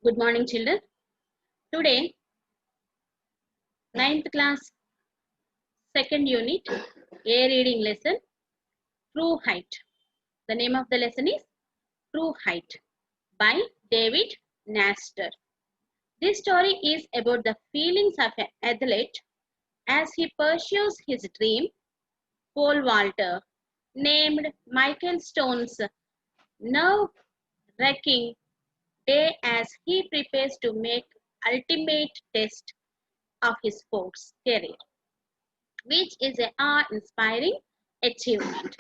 Good morning, children. Today, ninth class, second unit, A reading lesson, True Height. The name of the lesson is True Height by David Nastor. This story is about the feelings of an athlete as he pursues his dream, pole vaulter, named Michael Stone's nerve-wracking day as he prepares to make ultimate test of his sports career, which is an awe-inspiring achievement.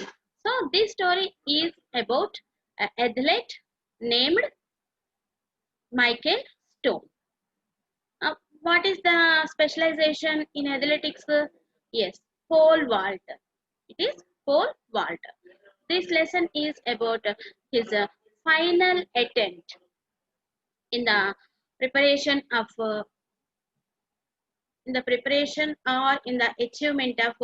So this story is about an athlete named Michael Stone. What is the specialization in athletics? Yes, pole vault. It is pole vault. This lesson is about his final attempt in the preparation of or in the achievement of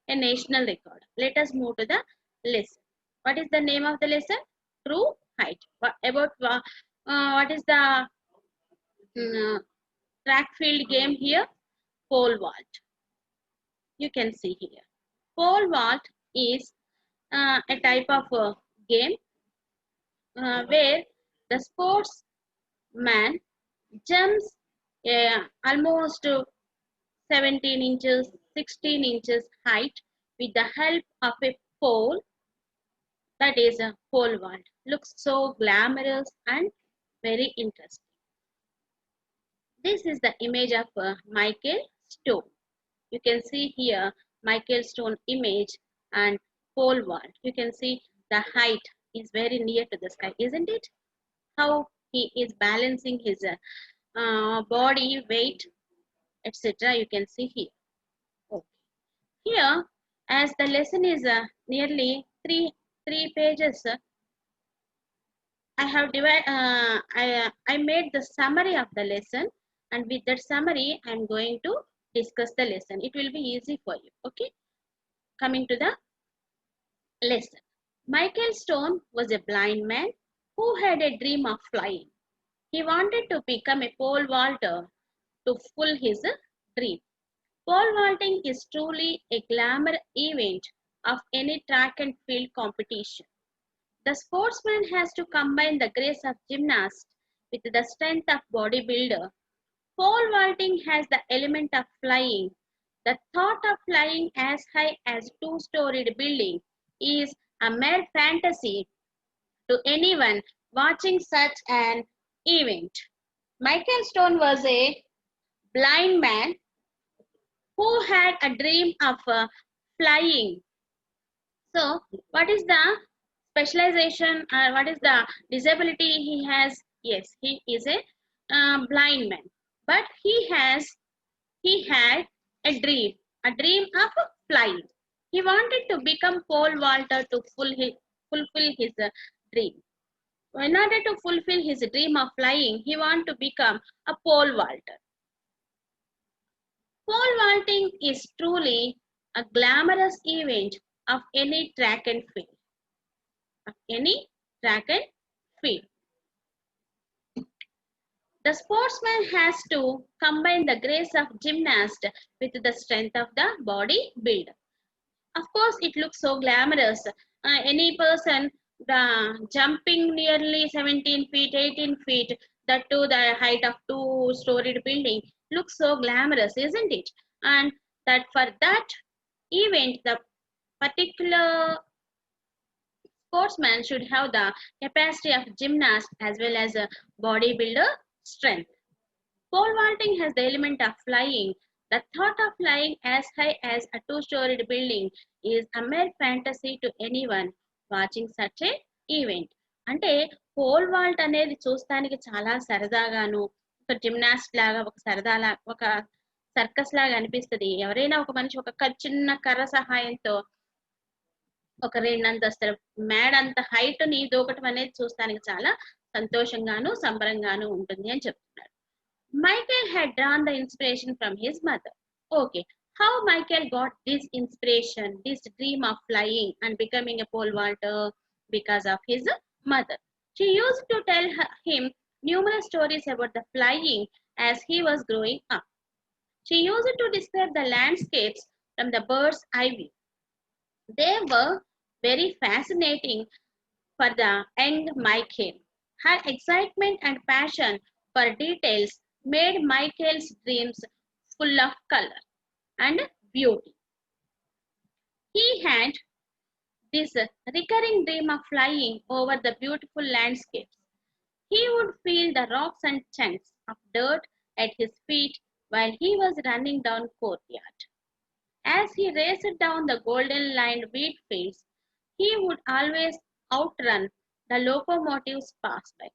a national record. Let us move to the lesson. What is the name of the lesson? True height. What is the track field game here? Pole vault. You can see here. Pole vault is a type of game where the sportsman jumps almost 17 inches, 16 inches height with the help of a pole, that is a pole vault. Looks so glamorous and very interesting. This is the image of Michael Stone. You can see here Michael Stone image and pole vault. You can see the height is very near to the sky, isn't it? How he is balancing his body weight, etc. You can see here. Okay. Here, as the lesson is nearly three pages, I have divided. I made the summary of the lesson, and with that summary, I am going to discuss the lesson. It will be easy for you. Okay. Coming to the lesson. Michael Stone was a blind man who had a dream of flying. He wanted to become a pole vaulter to fulfill his dream. Pole vaulting is truly a glamour event of any track and field competition. The sportsman has to combine the grace of gymnast with the strength of bodybuilder. Pole vaulting has the element of flying. The thought of flying as high as two-storied building is a mere fantasy to anyone watching such an event. Michael Stone was a blind man who had a dream of flying. So, what is the specialization or what is the disability he has? Yes, he is a blind man, but he had a dream of flying. He wanted to become pole vaulter to fulfill his dream. In order to fulfill his dream of flying, he wanted to become a pole vaulter. Pole vaulting is truly a glamorous event of any track and field. The sportsman has to combine the grace of gymnast with the strength of the bodybuilder. Of course, it looks so glamorous. Any person jumping nearly 17 feet, 18 feet, that to the height of two-storied building, looks so glamorous, isn't it? And that for that event, the particular sportsman should have the capacity of gymnast as well as a bodybuilder strength. Pole vaulting has the element of flying. The thought of flying as high as a two-storied building is a mere fantasy to anyone watching such a event. అంటే pole vault అనేది చూస్తానికి చాలా సరదాగాను ఒక gymnast లాగా ఒక ఒక circus లాగా అనిపిస్తుంది. ఎవరైనా ఒక మనిషి ఒక చిన్న కర్ర సహాయంతో ఒక 2 అంతస్తుల మేడ అంత హైట్ ని దూకటం అనేది చూస్తానికి చాలా సంతోషంగాను సంబరంగాను ఉంటుంది అని చెప్తున్నారు. Michael had drawn the inspiration from his mother. Okay, how Michael got this inspiration, this dream of flying and becoming a pole vaulter? Because of his mother. She used to tell him numerous stories about the flying as he was growing up. She used to describe the landscapes from the bird's eye view. They were very fascinating for the young Michael. Her excitement and passion for details made Michael's dreams full of color and beauty. He had this recurring dream of flying over the beautiful landscapes. He would feel the rocks and chunks of dirt at his feet while he was running down courtyard. As he raced down the golden lined wheat fields, he would always outrun the locomotives passed by.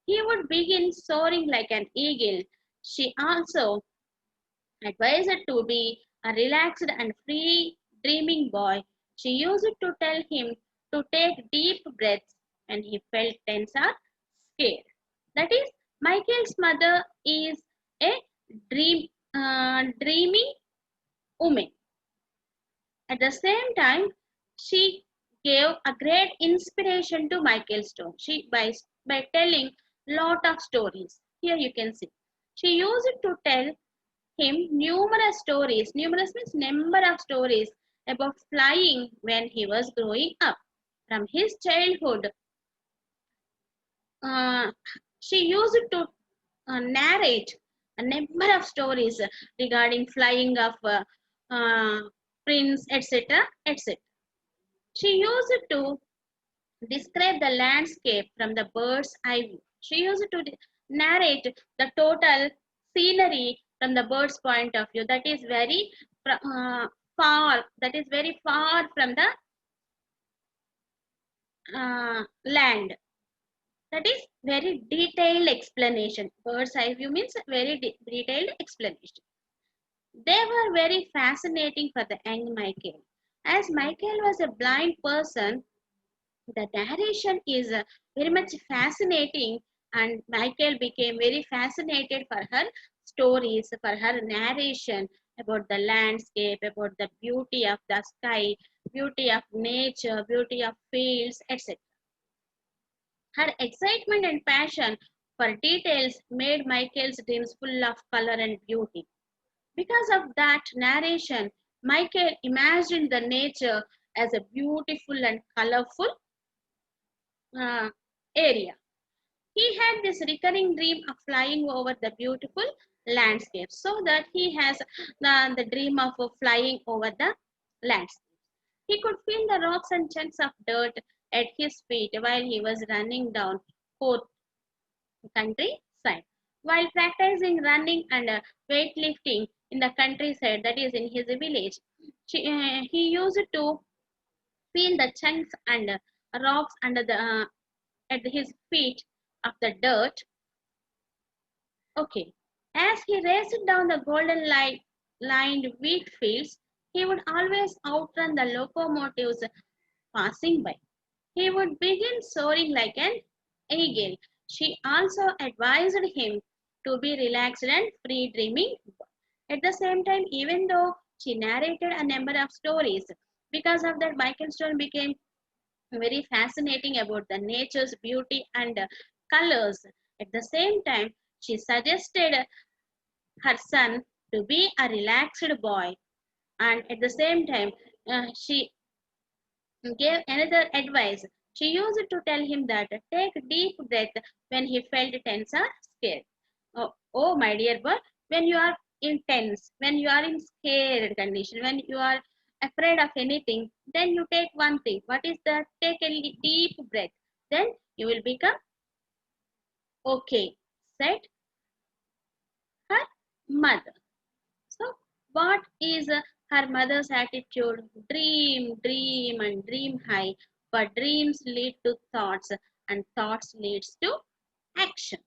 He would begin soaring like an eagle. She also advised to be a relaxed and free dreaming boy. She used to tell him to take deep breaths when he felt tense or scared. That is, Michael's mother is a dreamy woman. At the same time, she gave a great inspiration to Michael Stone. By telling lot of stories. Here you can see. She used to tell him numerous stories. Numerous means number of stories about flying when he was growing up. From his childhood, uh, she used to narrate a number of stories regarding flying of uh, prince, etc., etc. She used to describe the landscape from the bird's eye view. She used to narrate the total scenery from the bird's point of view. That is very far. That is very far from the land. That is very detailed explanation. Bird's eye view means very detailed explanation. They were very fascinating for the young Michael. As Michael was a blind person, the narration is very much fascinating, and Michael became very fascinated for her stories, for her narration about the landscape, about the beauty of the sky, beauty of nature, beauty of fields, etc. Her excitement and passion for details made Michael's dreams full of color and beauty. Because of that narration, Michael imagined the nature as a beautiful and colorful uh, area. He had this recurring dream of flying over the beautiful landscape, so that he has the dream of flying over the landscape. He could feel the rocks and chunks of dirt at his feet while he was running down Fourth countryside. While practicing running and weightlifting in the countryside, that is in his village, he used to feel the chunks and rocks under the at his feet of the dirt. Okay. As he raced down the golden light lined wheat fields, he would always outrun the locomotives passing by. He would begin soaring like an eagle. She also advised him to be relaxed and free dreaming. At the same time, even though she narrated a number of stories, because of that, Michael Stone became very fascinating about the nature's beauty and colors. At the same time, she suggested her son to be a relaxed boy, and at the same time, she gave another advice. She used to tell him that take deep breath when he felt tense or scared. Oh, my dear boy, when you are intense, when you are in scared condition, when you are afraid of anything, then you take one thing. What is that? Take a deep breath. Then you will become okay, said her mother. So, what is her mother's attitude? Dream, dream, and dream high. But dreams lead to thoughts, and thoughts leads to action.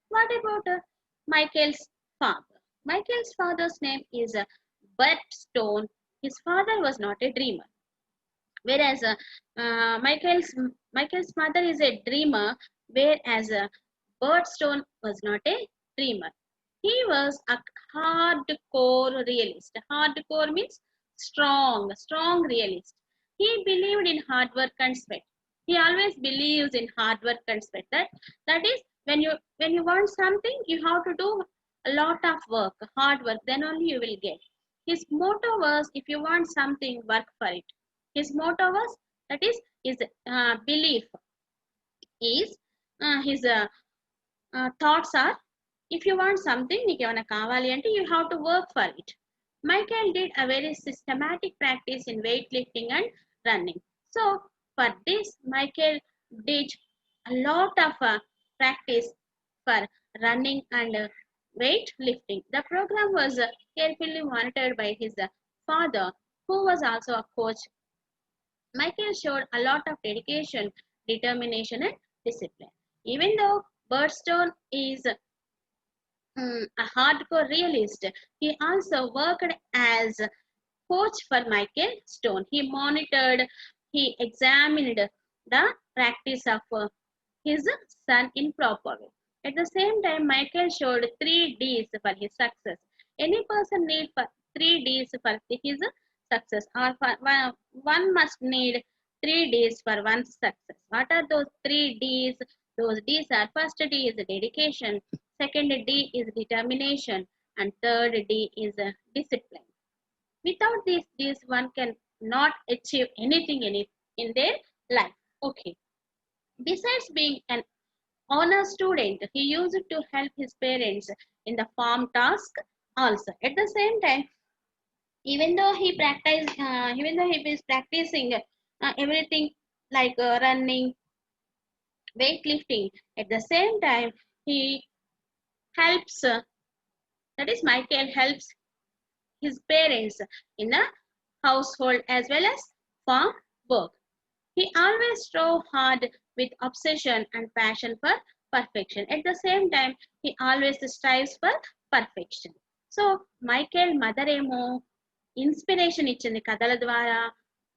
What about Michael's father? Michael's father's name is Bert Stone. His father was not a dreamer, whereas Michael's mother is a dreamer, whereas Bert Stone was not a dreamer. He was a hardcore realist. Hardcore means strong realist. He believed in hard work and sweat. He always believes in hard work and sweat. That is, when you want something, you have to do a lot of work, hard work. Then only you will get. His motto was, if you want something, work for it. His motto was, that is his belief is his thoughts are, if you want something, నీకు ఏమైనా కావాలి అంటే you have to work for it. Michael did a very systematic practice in weightlifting and running. So for this, Michael did a lot of practice for running and weight lifting. The program was carefully monitored by his father, who was also a coach. Michael showed a lot of dedication, determination, and discipline. Even though Birdstone is a hardcore realist, he also worked as coach for Michael Stone. He monitored, he examined the practice of his son in proper way. At the same time, Michael showed 3 Ds for his success. Any person need for 3 Ds for his success, or for one must need 3 Ds for one's success. What are those 3 Ds? Those Ds are: first D is dedication, second D is determination, and third D is discipline. Without these one can not achieve anything in their life. Okay. Besides being an honor student, he used to help his parents in the farm task also. At the same time, even though he is practicing everything like running, weightlifting, at the same time he helps. That is, Michael helps his parents in the household as well as farm work. He always strove hard with obsession and passion for perfection. At the same time, he always strives for perfection. So, Michael mother ఏమో inspiration ఇచ్చింది కథల ద్వారా,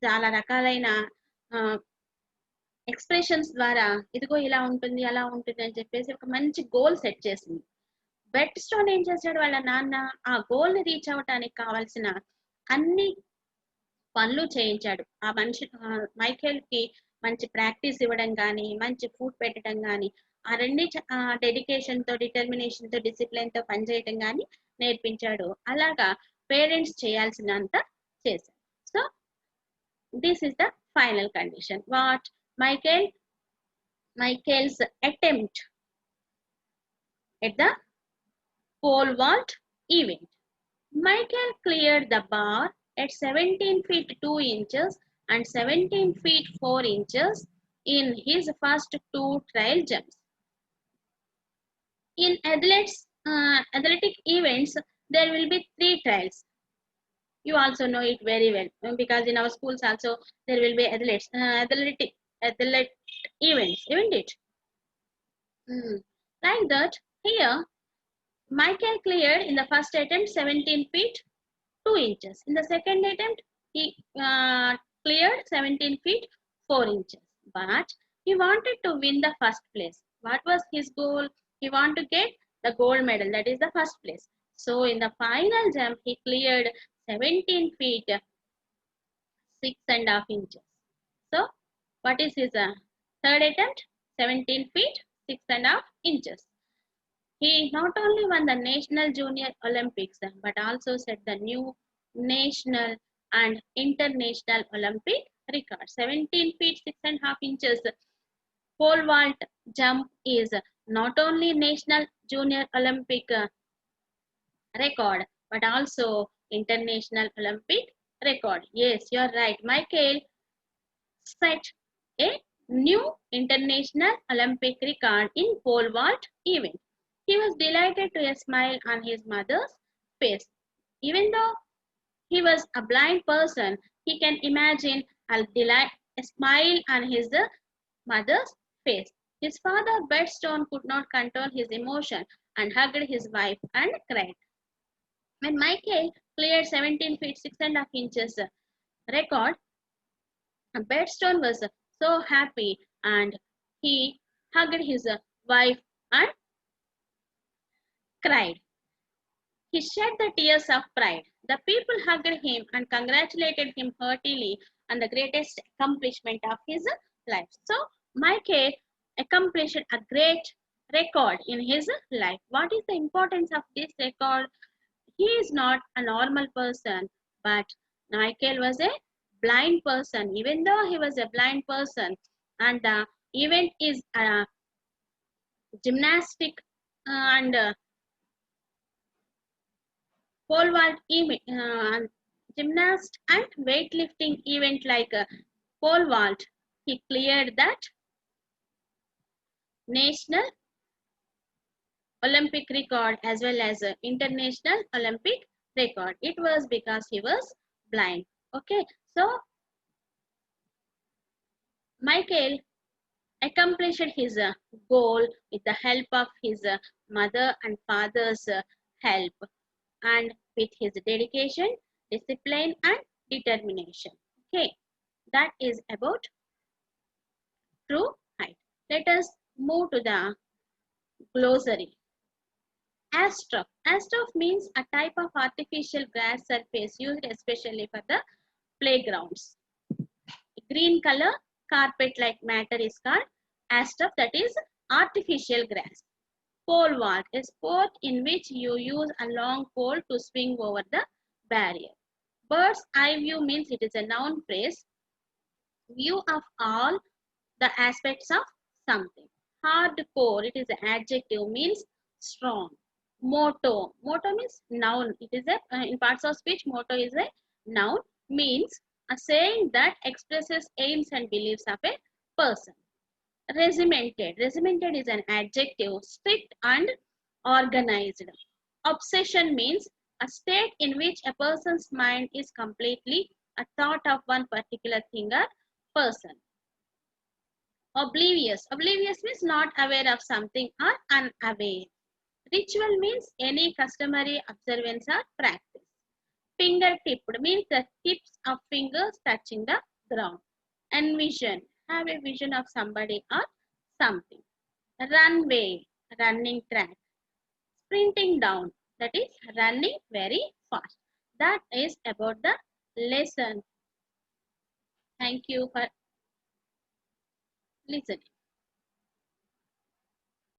చాలా రకాలైన expressions ద్వారా, ఇదిగో ఇలా ఉంటుంది అలా ఉంటుంది అని చెప్పేసి ఒక మంచి గోల్ సెట్ చేసింది. బెట్ స్టోన్ ఏం చేశాడు, వాళ్ళ నాన్న ఆ గోల్ ని రీచ్ అవటానికి కావాల్సిన అన్ని పనులు చేయించాడు. ఆ మనిషి మైకేల్ కి మంచి ప్రాక్టీస్ ఇవ్వడం కానీ, మంచి ఫుడ్ పెట్టడం కానీ, ఆ రెండు డెడికేషన్ తో, డిటర్మినేషన్ తో, డిసిప్లిన్ తో పనిచేయడం కానీ నేర్పించాడు. అలాగా పేరెంట్స్ చేయాల్సినంత చేశారు. So this is the final condition. What Michael's attempt at the pole vault event. Michael cleared the bar at 17 feet 2 inches and 17 feet 4 inches in his first 2 trial jumps. In athletic events, there will be 3 trials. You also know it very well, because in our schools also there will be athletic events, isn't it? Like that, here Michael cleared in the first attempt 17 feet 2 inches. In the second attempt, he cleared 17 feet 4 inches. But he wanted to win the first place. What was his goal? He wanted to get the gold medal, that is the first place. So in the final jump, he cleared 17 feet 6.5 inches. So what is his third attempt? 17 feet 6.5 inches. He not only won the National Junior Olympics, but also set the new national and international Olympic record. 17 feet 6.5 inches pole vault jump is not only National Junior Olympic record, but also international Olympic record. Yes, you're right. Michael set a new international Olympic record in pole vault event. He was delighted to a smile on his mother's face. Even though he was a blind person, he can imagine a smile on his mother's face. His father, Bedstone, could not control his emotion and hugged his wife and cried. When Michael cleared 17 feet 6.5 inches record, Bedstone was so happy and he hugged his wife and cried. He shed the tears of pride. The people hugged him and congratulated him heartily on the greatest accomplishment of his life. So Michael accomplished a great record in his life. What is the importance of this record? He is not a normal person, but Michael was a blind person. Even though he was a blind person, and the event is gymnastic and pole vault gymnast and weightlifting event like pole vault. He cleared that national Olympic record as well as international Olympic record. It was because he was blind. Okay, so Michael accomplished his goal with the help of his mother and father's help, and with his dedication, discipline, and determination. Okay, that is about true height. Let us move to the glossary. Astroturf. Astroturf means a type of artificial grass surface used especially for the playgrounds. Green color carpet like matter is called astroturf, that is artificial grass. Pole vault, a sport in which you use a long pole to swing over the barrier. Bird's eye view means it is a noun phrase, view of all the aspects of something. Hardcore, it is an adjective, means strong. Motto, motto means noun. It is a in parts of speech, motto is a noun, means a saying that expresses aims and beliefs of a person. Regimented, regimented is an adjective, strict and organized. Obsession means a state in which a person's mind is completely a thought of one particular thing or person. Oblivious, oblivious means not aware of something or unaware. Ritual means any customary observance or practice. Finger-tipped means the tips of fingers touching the ground. Envision, have a vision of somebody or something. Runway, running track. Sprinting down, that is running very fast. That is about the lesson. Thank you for listening.